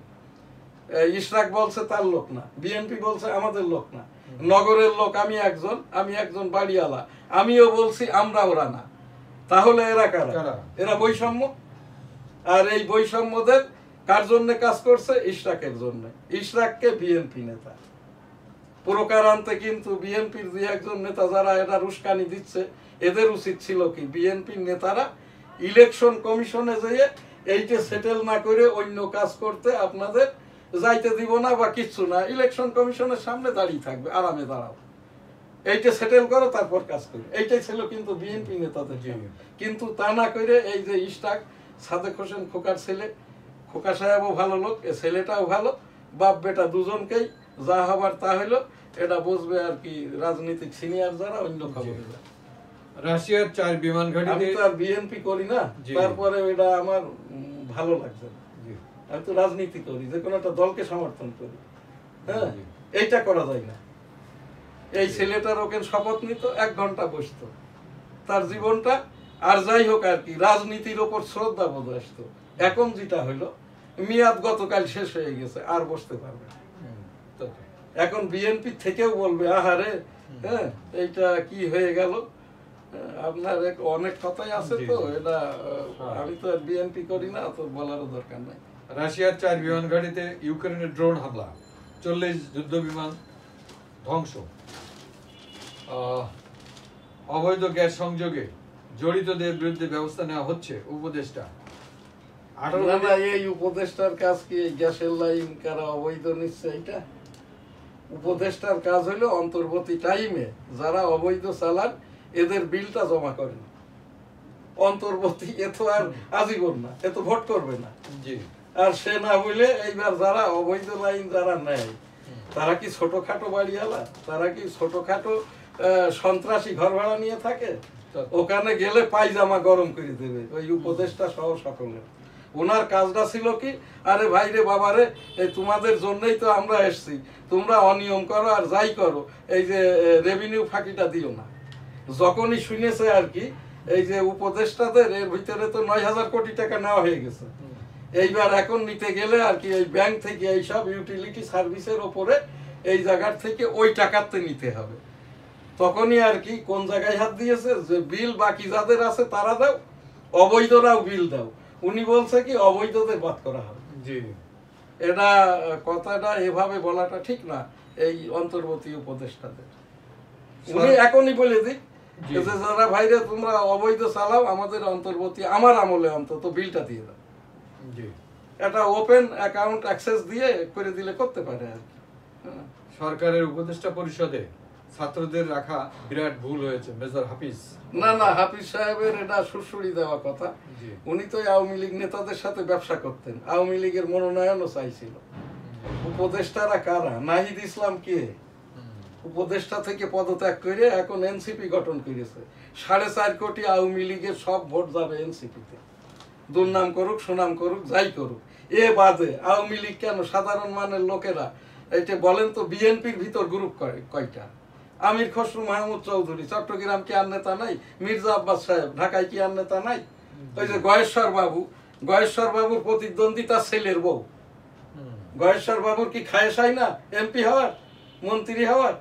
ইশরাক বলছে তার লোক না, বিএনপি বলছে আমাদের লোক না, নগরের লোক আমি একজন বাড়িওয়ালা, আমিও বলছি আমরা ওরা না। তাহলে এরা কারা? এরা বৈষম্য। আর এই বৈষম্যদের কার জন্য কাজ করছে? ইশরাকের জন্য। ইশরাককে বিএনপি নেতা প্রকারান্তে, কিন্তু বিএনপির দুই একজন নেতা যারা এটা উস্কানি দিচ্ছে, এদের উচিত ছিল কি বিএনপির নেতারা ইলেকশন কমিশনে যেয়ে এইটা সেটেল না করে অন্য কাজ করতে আপনাদের যাইতে দিব না বা কিচ্ছু না, ইলেকশন কমিশনের সামনে দাঁড়িয়ে থাকবে, আরামে দাঁড়াও, এইটা সেটেল করো তারপর কাজ করো, এইটাই ছিল কিন্তু বিএনপি নেতাদের। কিন্তু তা না করে এই যে ইস্টাক সাদেক হোসেন খোকার ছেলে, খোকা সাহেবও ভালো লোক, এ ছেলেটাও ভালো, বাপ বেটা দুজনকেই যা হবার তা হইলো, এটা বুঝবে আর কি রাজনৈতিক সিনিয়র যারা, অন্য খবর। রাশিয়ার 4 বিমান ঘাঁটিতে, আমি তো আর বিএনপি করি না, তারপরে এটা আমার ভালো লাগছে না। আমি তো রাজনীতি করি, যে কোনো একটা দলকে সমর্থন করি, হ্যাঁ, এইটা করা যায় না। এই ছেলেটার ওকে শপথ নিত, 1 ঘন্টা বসতো, তার জীবনটা আর যাই হোক আর কি রাজনীতির ওপর শ্রদ্ধা বোধ আসতো। এখন যেটা হইলো, মেয়াদ গতকাল শেষ হয়ে গেছে, আর বসতে পারবে না। এখন বিএনপি থেকেও বলবে আহারে, হ্যাঁ এইটা কি হয়ে গেল। আপনার অনেক কথাই আছে তো, এটা আমি তো আর বিএনপি করি না, তো বলারও দরকার নাই। রাশিয়ার 4 বিমান ঘাঁটিতে ইউক্রেনের ড্রোন হামলা, 40 যুদ্ধ বিমান ধ্বংস, অবৈধ গ্যাস সংযোগে জড়িতদের বিরুদ্ধে ব্যবস্থা নেওয়া হচ্ছে। উপদেষ্টা এই উপদেষ্টার কাজ কি গ্যাসের লাইন কারা অবৈধ নিচ্ছে? এইটা উপদেষ্টার কাজ হলো অন্তর্বর্তী টাইমে যারা অবৈধ চালান এদের বিলটা জমা করেন। অন্তর্বর্তী এ তো আর আজীবন না, এ তো ভোট করবে না। আর সে না হইলে এইবার যারা অবৈধ লাইন যারা নেয়, তারা কি ছোটখাটো বাড়িওয়ালা? তারা কি ছোটখাটো সন্ত্রাসী ঘর ভাড়া নিয়ে থাকে? ওখানে গেলে পায়জামা গরম করে দেবে ওই উপদেষ্টা সহ সকলে। ওনার কাজটা ছিল কি, আরে ভাই রে বাবা রে, তোমাদের জন্যই তো আমরা এসছি, তোমরা অনিয়ম করো আর যাই করো, এই যে রেভিনিউ ফাঁকিটা দিও না। যখনই শুনেছে আর কি এই যে উপদেষ্টাদের এর ভিতরে তো 9,000 কোটি টাকা নেওয়া হয়ে গেছে, এইবার এখন নিতে গেলে আর কি এই ব্যাংক থেকে এইসব ইউটিলিটি সার্ভিসের ওপরে এই জায়গার থেকে ওই টাকাতে নিতে হবে। তখনই আর কি কোন জায়গায় হাত দিয়েছে, যে বিল বাকি যাদের আছে তারা দাও, অবৈধরাও বিল দাও। উনি বলছে কি অবৈধদের বাদ করা হবে। এটা কথাটা এভাবে বলাটা ঠিক না এই অন্তর্বর্তী উপদেষ্টাদের। উনি এখনই বলে দিক যে যারা ভাইরে তোমরা অবৈধ চালাও, আমাদের অন্তর্বর্তী আমার আমলে অন্তত বিলটা দিয়ে দাও। এটা ওপেন অ্যাকাউন্ট অ্যাক্সেস দিয়ে করে দিলে করতে পারে আর কি। সরকারের উপদেষ্টা পরিষদে ছাত্রদের রাখা বিরাট ভুল হয়েছে, মেজর হাফিজ। না না, হাফিজ সাহেবের এটা সুরসুরি দেওয়া কথা। উনি তো আওয়ামী লীগ নেতাদের সাথে ব্যবসা করতেন, আওয়ামী লীগের মনোনয়নও চাইছিল। উপদেষ্টারা কারা? নাহিদ ইসলাম কে? উপদেষ্টা থেকে পদত্যাগ করে এখন এনসিপি গঠন করেছে। 4.5 কোটি আওয়ামী লীগের সব ভোট যাবে এনসিপিতে। দুর্নাম করুক সুনাম করুক যাই করুক, এ বাদে আওয়ামী লীগ কেন, সাধারণ মানের লোকেরা এটা বলেন তো, বিএনপির ভিতর গ্রুপ কয়টা? আমির খসরু মাহমুদ চৌধুরী চট্টগ্রাম কি আর নেতা নাই? মির্জা আব্বাস সাহেব ঢাকায় কি আর নেতা নাই? ওই যে গয়েশ্বর বাবুর প্রতিদ্বন্দ্বী তার ছেলের বউ। গয়েশ্বর বাবুর কি খায়েশাই না এমপি হওয়ার, মন্ত্রী হওয়ার?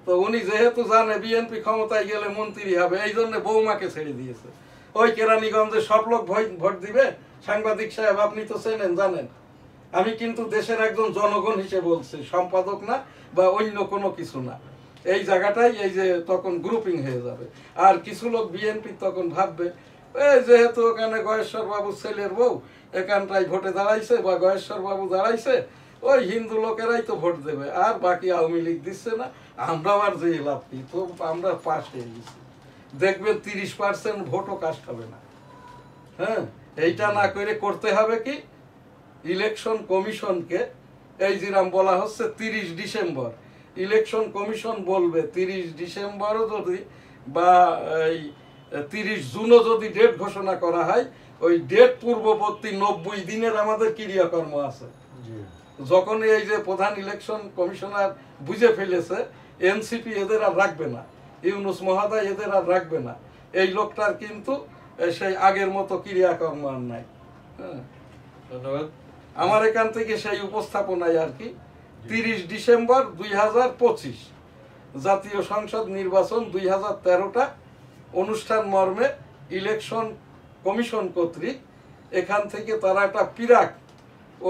তো উনি যেহেতু জানে বিএনপি ক্ষমতায় গেলে মন্ত্রী হবে, এই জন্য বৌমাকে ছেড়ে দিয়েছে। ওই কেরানীগঞ্জে সব লোক ভোট দিবে। সাংবাদিক সাহেব আপনি তো চেনেন, জানেন, আমি কিন্তু দেশের একজন জনগণ হিসেবে বলছি, সম্পাদক না বা অন্য কোনো কিছু না। এই জায়গাটাই এই যে তখন গ্রুপিং হয়ে যাবে। আর কিছু লোক বিএনপি তখন ভাববে এই যেহেতু ওখানে গয়েশ্বর বাবুর ছেলের বউ এখানটাই ভোটে দাঁড়াইছে বা গয়েশ্বর বাবু দাঁড়াইছে, ওই হিন্দু লোকেরাই তো ভোট দেবে, আর বাকি আওয়ামী লীগ দিচ্ছে না, আমরাও আর যে লাভ কি, তো আমরা পাশ হয়ে গেছি। দেখবেন 30% ভোটও কাস্ট হবে না। হ্যাঁ, এইটা না করে করতে হবে কি, ইলেকশন কমিশনকে এই যেরাম বলা হচ্ছে 30 ডিসেম্বর ইলেকশন কমিশন বলবে, 30 ডিসেম্বরও যদি বা এই 30 জুনও যদি ডেট ঘোষণা করা হয়, ওই ডেট পূর্ববর্তী 90 দিনের আমাদের ক্রিয়াকর্ম আছে। যখন এই যে প্রধান ইলেকশন কমিশনার বুঝে ফেলেছে এনসিপি এদের আর রাখবে না, ইউনুস মহোদয় এদের আর রাখবে না, এই লোকটার কিন্তু সেই আগের মতো ক্রিয়াকর্ম আর নাই। হ্যাঁ, ধন্যবাদ। আমার এখান থেকে সেই উপস্থাপনায় আর কি 30 ডিসেম্বর 2025 জাতীয় সংসদ নির্বাচন 2013টা অনুষ্ঠান মর্মে ইলেকশন কমিশন কর্তৃক এখান থেকে তারা একটা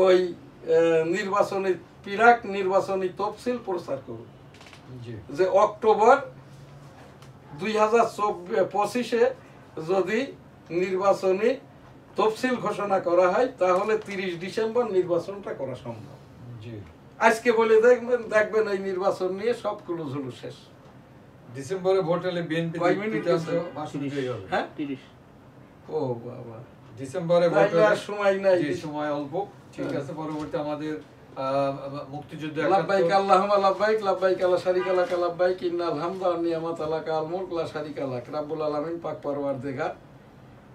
ওই নির্বাচনী তফসিল প্রচার করবে যে অক্টোবর 2025-এ যদি নির্বাচনী তফসিল ঘোষণা করা হয়, তাহলে 30 ডিসেম্বর নির্বাচনটা করা সম্ভব। আজকে বলে দেখবেন এই নির্বাচন নিয়ে সব কুলুঝুলু শেষ। ডিসেম্বরে ভোট হলে বিএনপি হ্যাঁ 30। ও বাবা, ডিসেম্বরে ভোট হলে সময় নাই, সময় অল্প। ঠিক আছে, পরবর্তী আমাদের মুক্তিযুদ্ধ লাব্বাইক আল্লাহুম্মা লাব্বাইক লাব্বাইক লা শারিকা লাক লাব্বাইক ইন্নাল হামদা ওয়ান নি'মাতা লাকা আল মুলক লা শারিকা লাক। রাব্বুল আলামিন পাক পরওয়ারদিগার,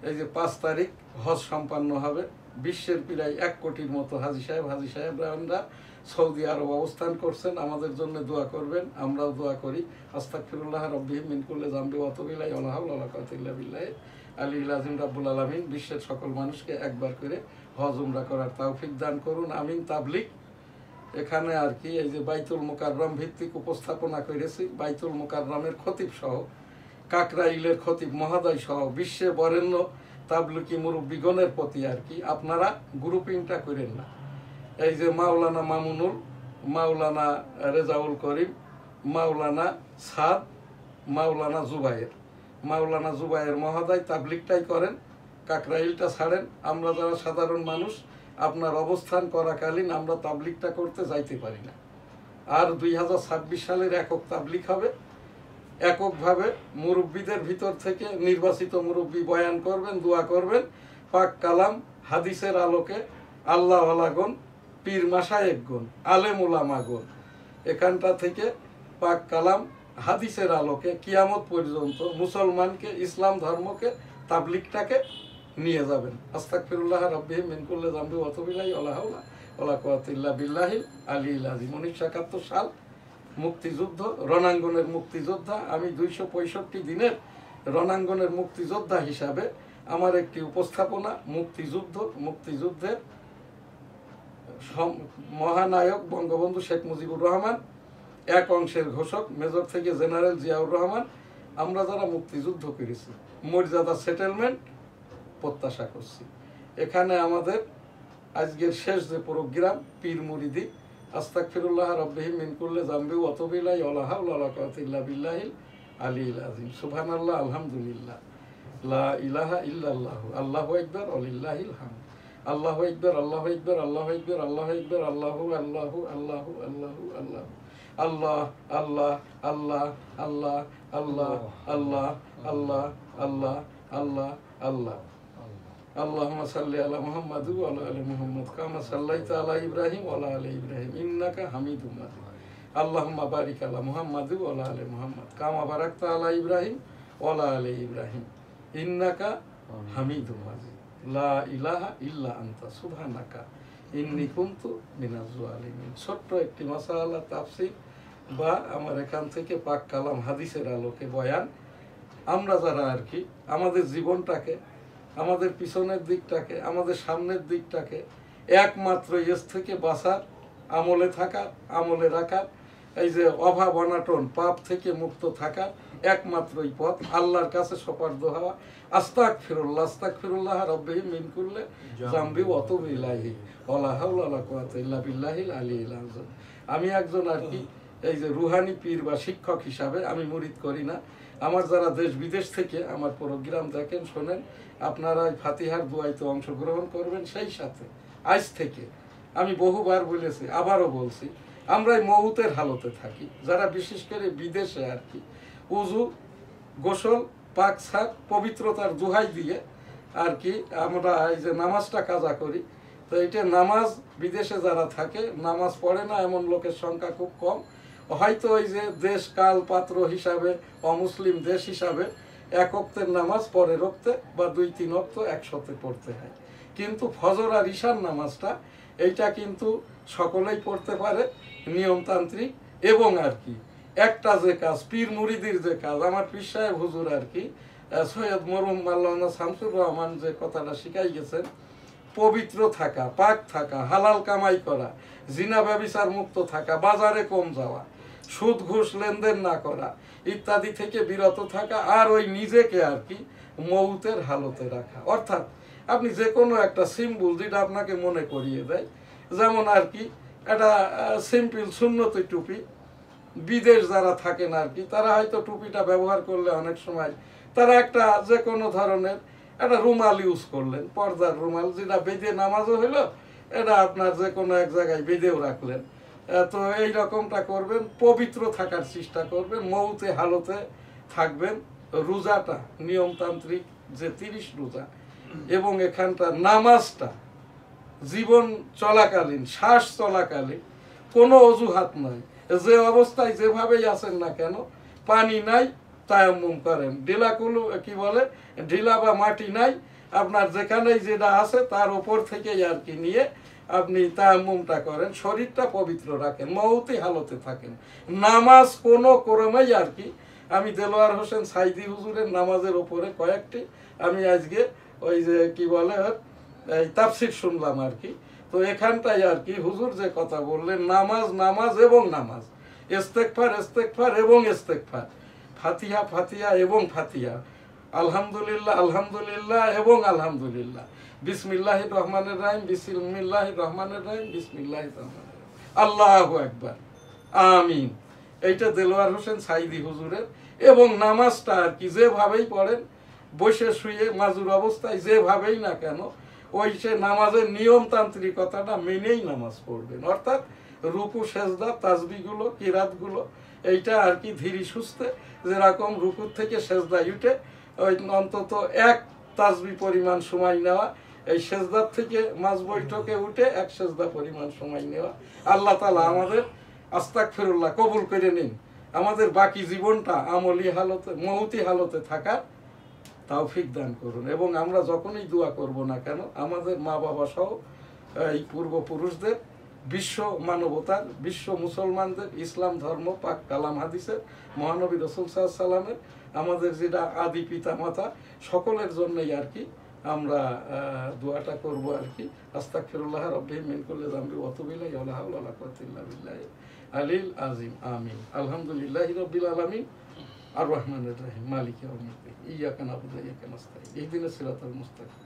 এই যে 5 তারিখ হজ সম্পন্ন হবে। বিশ্বের প্রায় 1 কোটির মতো হাজী সাহেবরা সৌদি আরব অবস্থান করছেন। আমাদের জন্য দোয়া করবেন, আমরাও দোয়া করি। আস্তাগফিরুল্লাহ রাব্বি মিন কুল্লি যামবি ওয়া আতুবু ইলাইহি ওয়া লা হাওলা ওয়া লা কুওয়াতা ইল্লা বিল্লাহ আলিয়্যিল আযীম। রাব্বুল আলামিন বিশ্বের সকল মানুষকে একবার করে হজ উমরা করার তৌফিক দান করুন, আমিন। তাবলীগ এখানে আর কি এই যে বাইতুল মুকাররম ভিত্তিক উপস্থাপনা করেছি। বাইতুল মুকাররমের খতিব সহ, কাকরাইলের খতিব মহোদয় সহ বিশ্বের বরেণ্য তাবলীগী মুরব্বিগণের প্রতি আর কি আপনারা গ্রুপিংটা করেন না। এই যে মাওলানা মামুনুল, মাওলানা রেজাউল করিম, মাওলানা সাদ, মাওলানা জুবায়ের মহোদয় তাবলীগটাই করেন, কাকরাইলটা ছাড়েন। আমরা যারা সাধারণ মানুষ আপনার অবস্থান করাকালীন আমরা তাবলীগটা করতে যাইতে পারি না। আর 2026 সালের একক তাবলীগ হবে। এককভাবে মুরব্বীদের ভিতর থেকে নির্বাচিত মুরব্বী বয়ান করবেন, দোয়া করবেন। পাক কালাম হাদিসের আলোকে আল্লাহ ওয়ালাগণ, পীর মাশায়েখগণ, আলেম উলামাগণ এখানটা থেকে পাক কালাম হাদিসের আলোকে কিয়ামত পর্যন্ত মুসলমানকে, ইসলাম ধর্মকে, তাবলীগটাকে নিয়ে যাবেন। আস্তাগফিরুল্লাহ রাব্বি মিন কুল্লি যামবি ওয়া আতুবু ইলাইহি ওয়া লা হাওলা ওয়া লা কুওয়াতা ইল্লা বিল্লাহিল আলিয়্যিল আযীম। 1971 সাল মুক্তিযুদ্ধ, রণাঙ্গনের মুক্তিযোদ্ধা আমি। 265 দিনের রণাঙ্গনের মুক্তিযোদ্ধা হিসাবে আমার একটি উপস্থাপনা মুক্তিযুদ্ধের মহানায়ক বঙ্গবন্ধু শেখ মুজিবুর রহমান, এক অংশের ঘোষক মেজর থেকে জেনারেল জিয়াউর রহমান, আমরা যারা মুক্তিযুদ্ধ করেছি মর্যাদা সেটেলমেন্ট প্রত্যাশা করছি। এখানে আমাদের আজকের শেষ যে প্রোগ্রাম পীর মুরিদি, আস্তাগফিরুল্লাহ রাব্বি মিন কুল্লি যামবি ওয়া আতুবু ইলাইহি ওয়া লা হাওলা ওয়া লা কুওয়াতা ইল্লা বিল্লাহিল আলিয়্যিল আযীম। সুবহানাল্লাহ, আলহামদুলিল্লাহ, লা ইলাহা ইল্লাল্লাহ, আল্লাহু আকবার ওয়া লিল্লাহিল হামদ। আল্লাহু আকবার, আল্লাহু আকবার, আল্লাহু আকবার, আল্লাহু আকবার, আল্লাহু আল্লাহু আল্লাহু আল্লাহু আল্লাহ, আল্লাহ আল্লাহ আল্লাহ আল্লাহ আল্লাহ আল্লাহ আল্লাহ আল্লাহ আল্লাহ আল্লাহ। আল্লাহুম্মা সাল্লি আলা মুহাম্মাদ ওয়া আলা আলি মুহাম্মাদ কামা সাল্লাইতা আলা ইব্রাহিম ওয়া আলা আলি ইব্রাহিম ইন্নাকা হামিদুম মাজিদ। আল্লাহুম্মা বারিক আলা মুহাম্মাদ ওয়া আলা আলি মুহাম্মাদ কামা বারাকতা আলা ইব্রাহিম ওয়া আলা আলি ইব্রাহিম ইন্নাকা হামিদুম মাজিদ। লা ইলাহা ইল্লা আনতা সুবহানাকা ইন্নী কুনতু মিনাজ জালিমিন। ছোট্ট একটি মাসালা তাফসীর বা আমার এখান থেকে পাক কালাম হাদিসের আলোকে বয়ান। আমরা যারা আর কি আমাদের জীবনটাকে, আমাদের পিছনের দিকটাকে, আমাদের সামনের দিকটাকে একমাত্র এস থেকে বাঁচার, আমলে থাকার, আমলে রাখার, এই যে অভাব অনাটন পাপ থেকে মুক্ত থাকার একমাত্রই পথ আল্লাহর কাছে সোপার্দ হওয়া। আস্তাগফিরুল্লাহ রাব্বি মিন কুল্লি যামবি ওয়া আতুবু ইলাইহি ওয়া লা হাওলা ওয়া লা কুওয়াতা ইল্লা বিল্লাহিল আলিয়্যিল আযীম। আমি একজন আর কি এই যে রুহানি পীর বা শিক্ষক হিসাবে আমি মুরিদ করি না। আমার যারা দেশ বিদেশ থেকে আমার প্রোগ্রাম দেখেন, শোনেন, আপনারা ফাতিহার দোয়াইতে অংশগ্রহণ করবেন। সেই সাথে আজ থেকে আমি বহুবার বলেছি, আবারও বলছি, আমরা মউতের হালতে থাকি যারা, বিশেষ করে বিদেশে আর কি উজু, গোসল, পাক সাক, পবিত্রতার দোহাই দিয়ে আর কি আমরা এই যে নামাজটা কাজা করি। তো এটা নামাজ বিদেশে যারা থাকে নামাজ পড়ে না এমন লোকের সংখ্যা খুব কম। হয়তো ওই যে দেশ কাল পাত্র হিসাবে, অমুসলিম দেশ হিসাবে এক ওয়াক্তের নামাজ পরের ওয়াক্তে বা 2-3 ওয়াক্ত একসাথে পড়তে হয়, কিন্তু ফজর আর ঈশার নামাজটা এইটা কিন্তু সকলেই পড়তে পারে, নিয়মতান্ত্রিক। এবং আর কি একটা যে কাজ পীর মুরিদির যে কাজ, আমার পীর সাহেব হুজুর আর কি সৈয়দ মরহুম মাওলানা শামসুর রহমান যে কথাটা শিখাই গেছেন, পবিত্র থাকা, পাক থাকা, হালাল কামাই করা, জিনা ব্যভিচার মুক্ত থাকা, বাজারে কম যাওয়া, সুদ ঘুষ লেনদেন না করা ইত্যাদি থেকে বিরত থাকা, আর ওই নিজেকে আর কি মউতের হালতে রাখা। অর্থাৎ আপনি যে কোনো একটা সিম্বল যেটা আপনাকে মনে করিয়ে দেয়, যেমন আর কি একটা সিম্পল সুন্নতি টুপি। বিদেশ যারা থাকেন আর কি তারা হয়তো টুপিটা ব্যবহার করলে অনেক সময় তারা একটা যে কোনো ধরনের একটা রুমাল ইউজ করলেন, পর্দার রুমাল, যেটা বেঁধে নামাজও হইলো, এটা আপনার যে কোনো এক জায়গায় বেঁধেও রাখলেন। তো এই রকমটা করবেন, পবিত্র থাকার চেষ্টা করবেন, মৌতে হালতে থাকবেন। রোজাটা নিয়মতান্ত্রিক যে 30 রোজা, এবং এখানটা নামাজটা জীবন চলাকালীন, শ্বাস চলাকালীন কোনো অজুহাত নাই, যে অবস্থায় যেভাবেই আছেন না কেন, পানি নাই তায়াম্মুম করেন, ঢিলাকুলু কি বলে, ঢিলা বা মাটি নাই, আপনার যেখানেই যেটা আছে তার ওপর থেকেই আর কি নিয়ে আপনি তায়াম্মুমটা করেন, শরীরটা পবিত্র রাখেন, মওতি হালতে থাকেন। নামাজ কোনো ক্রমেই আর কি, আমি দেলোয়ার হোসেন সাইদি হুজুরের নামাজের ওপরে কয়েকটি আমি আজকে ওই যে কি বলে এই তাফসির শুনলাম আর কি। তো এখানটাই আর কি হুজুর যে কথা বললেন, নামাজ নামাজ এবং নামাজ, ইস্তেগফার ইস্তেগফার এবং ইস্তেগফার, ফাতিহা ফাতিহা এবং ফাতিহা, আলহামদুলিল্লাহ আলহামদুলিল্লাহ এবং আলহামদুলিল্লাহ, বিসমিল্লাহির রহমানির রহিম বিসমিল্লাহির রহমানির রহিম বিসমিল্লাহির রহমানির রহিম, আল্লাহু আকবার, আমিন। এইটা দেলোয়ার হোসেন সাইদি হুজুরের। এবং নামাজটা আর কি যেভাবেই পড়েন, বসে শুয়ে মাজুর অবস্থায় যেভাবেই না কেন, ওই সে নামাজের নিয়মতান্ত্রিকতাটা মেনেই নামাজ পড়বেন। অর্থাৎ রুকু সেজদা তাসবিহগুলো কিরাতগুলো এইটা আর কি ধীরে সুস্থে, যেরকম রুকুর থেকে সেজদায় উঠে ওই অন্তত এক তাসবি পরিমাণ সময় নেওয়া, এই সেজদার থেকে মাঝ বৈঠকে উঠে এক সেজদা পরিমাণ সময় নেওয়া। আল্লাহ তাআলা আমাদের আস্তাগফিরুল্লাহ কবুল করে নিন, আমাদের বাকি জীবনটা আমলি হালতে মওতি হালতে থাকার তৌফিক দান করুন। এবং আমরা যখনই দোয়া করব না কেন, আমাদের মা বাবা সহ এই পূর্বপুরুষদের, বিশ্ব মানবতার, বিশ্ব মুসলমানদের, ইসলাম ধর্ম পাক কালাম হাদিসের, মহানবী রাসূল সাল্লাল্লাহু আলাইহি সাল্লামের, আমাদের যেটা আদি পিতা মাতা, সকলের জন্যই আর কি আমরা দোয়াটা করব আর কি। আস্তাগফিরুল্লাহ রাব্বি মিন কুল্লি যামবি ওয়া আতুবু ইলাইহি ওয়া লা হাওলা ওয়া লা কুওয়াতা ইল্লা বিল্লাহি আলিল আযীম, আমিন। আলহামদুলিল্লাহি রাব্বিল আলামিন আর রহমানির রহিম মালিকি ইয়াউমিদ্দিন ইয়্যাকা না'বুদু ওয়া ইয়্যাকা নাস্তাঈন ইহদিনাস সিরাতাল মুস্তাকিম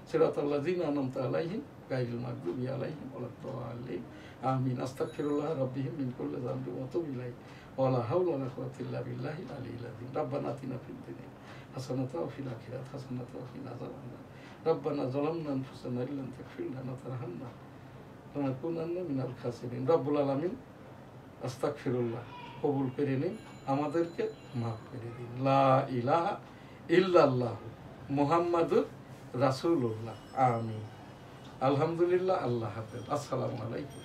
সিরাতাল লাযিনা আন'আমতা আলাইহিম গায়রিল মাগদুবি আলাইহিম ওয়া লাদ-দাল্লিন, আমিন। আস্তাগফিরুল্লাহ রাব্বি মিন কুল্লি যামবি ওয়া আতুবু ইলাইহি ওয়া লা হাওলা ওয়া লা কুওয়াতা ইল্লা বিল্লাহিল আলিয়্যিল আযীম। রাব্বানা আতিনা ফিদ দুনিয়া হাসানাতাও ওয়া ফিল আখিরাতি হাসানাতাও ওয়া কিনা আযাবান্নার। রাব্বানা যালামনা আনফুসানা ইল্লাম তাগফির লানা ওয়া তারহামনা লানাকুনান্না মিনাল খাসিরিন। রব্বুল আলামিন আস্তাগফিরুল্লাহ কবুল করে নিন, আমাদেরকে মাফ করে দিন। লা ইলাহা ইল্লাল্লাহ মুহাম্মাদুর রাসূলুল্লাহ, আমিন। আলহামদুলিল্লাহ, আল্লাহ হাফেজ, আসসালামু আলাইকুম।